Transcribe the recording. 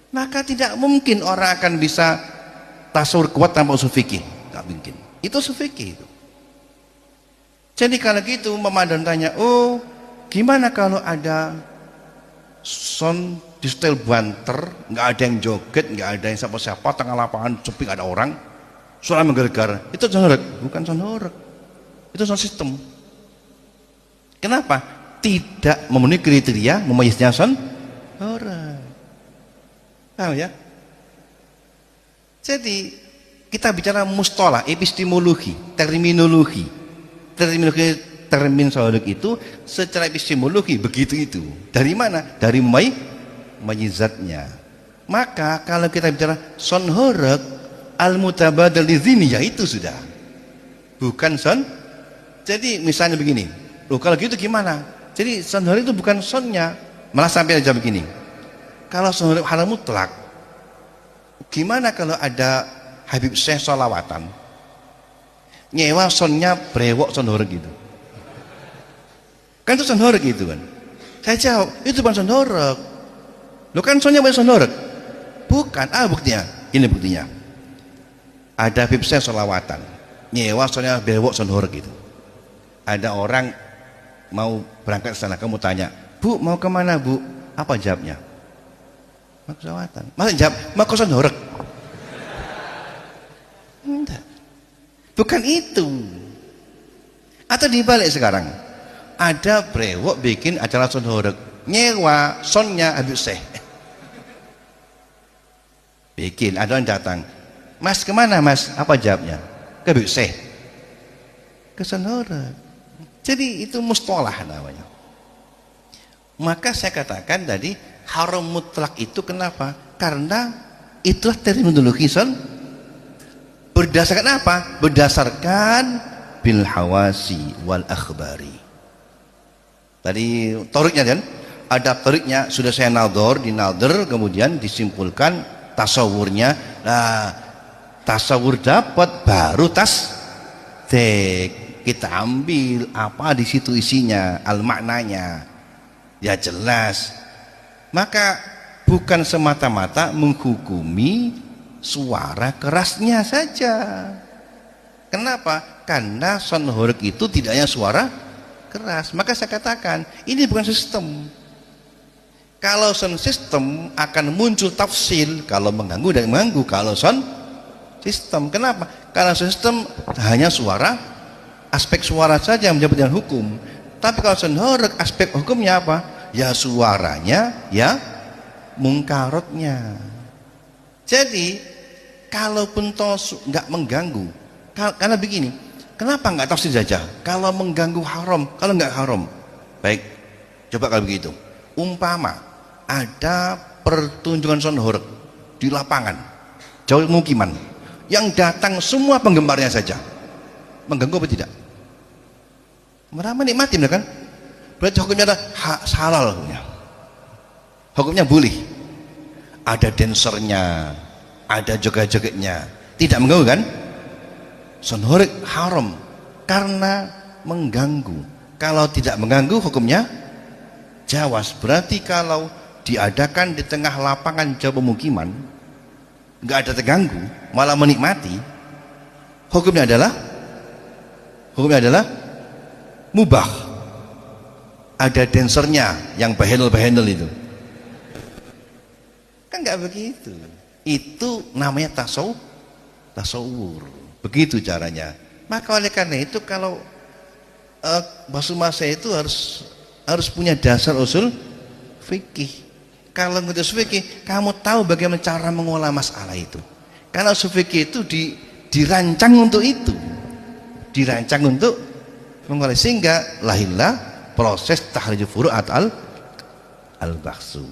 Maka tidak mungkin orang akan bisa tasawur kuat tanpa usul fikih, nggak mungkin. Itu usul fikih itu. Jadi kalau gitu memandang tanya, oh gimana kalau ada sound di setel banter, nggak ada yang joget, nggak ada yang siapa-siapa, tengah lapangan sepi, nggak ada orang, suara menggelegar, itu sound horeg? Bukan sound horeg, itu sound system. Kenapa? Tidak memenuhi kriteria memayiznya sound horeg. Paham ya? Jadi kita bicara mustalah, epistemologi, terminologi termin sound itu secara epistemologi begitu itu. Dari mana? Dari mayizatnya. Maka kalau kita bicara sound horeg al-mutabadal lidzini, ya itu sudah bukan sound. Jadi misalnya begini, loh kalau gitu gimana? Jadi sound horeg itu bukan soundnya, malah sampai aja begini. Kalau sound horeg haram mutlak, gimana kalau ada Habib Syekh sholawatan nyewa soundnya brewok sound horeg gitu? Kan itu sound horeg gitu kan. Saya jawab, itu bukan sound horeg. Lo kan soundnya bukan sound horeg. Bukan. Buktinya, ini buktinya. Ada Habib Syekh sholawatan nyewa soundnya brewok sound horeg gitu. Ada orang mau berangkat ke sana, kamu tanya, Bu mau kemana Bu? Apa jawabnya? Mau ke sholawatan. Masa jawab, mau ke sound horeg? Enggak. Bukan itu. Atau dibalik sekarang, ada brewok bikin acara sound horeg, nyewa soundnya Habib Syekh. Bikin, ada orang datang, Mas kemana Mas? Apa jawabnya? Ke Habib Syekh, ke sound horeg. Jadi itu mustalah namanya. Maka saya katakan tadi haram mutlak itu kenapa? Karena itulah terminologi sound. Berdasarkan apa? Berdasarkan bil hawasi wal akhbari. Tadi toriknya kan, ada toriknya, sudah saya naldor, di nalder, kemudian disimpulkan tasawurnya. Nah, tasawur dapat, baru tasdik. Kita ambil apa di situ isinya, al maknanya, ya jelas. Maka bukan semata-mata menghukumi suara kerasnya saja. Kenapa? Karena sound horeg itu tidak hanya suara keras. Maka saya katakan ini bukan sistem. Kalau sound system akan muncul tafsil kalau mengganggu dan mengganggu. Kalau sound system, kenapa? Karena sistem hanya suara, aspek suara saja yang menjawab dengan hukum. Tapi kalau sound horeg, aspek hukumnya apa? Ya suaranya, ya mungkarotnya. Jadi kalaupun nggak mengganggu, karena begini, kenapa nggak tafsir saja? Kalau mengganggu haram, kalau nggak haram, baik. Coba kalau begitu, umpama ada pertunjukan sound horeg di lapangan, jauh pemukiman, yang datang semua penggemarnya saja, mengganggu apa tidak? Mereka menikmati, kan? Berarti hukumnya adalah halal, hukumnya boleh. Ada dancernya, ada joget-jogetnya, tidak mengganggu kan? Sound horeg haram karena mengganggu. Kalau tidak mengganggu hukumnya jawas. Berarti kalau diadakan di tengah lapangan jauh pemukiman, nggak ada terganggu, malah menikmati, hukumnya adalah mubah. Ada dancernya yang behendel itu, kan nggak begitu. Itu namanya tasawur. Begitu caranya. Maka oleh karena itu kalau bahasa itu harus punya dasar usul fikih. Kalau ngerti usul fikih, kamu tahu bagaimana cara mengolah masalah itu. Karena usul fikih itu dirancang untuk itu, dirancang untuk mengolah, sehingga lahirlah proses tahrij furu' al-bahsu.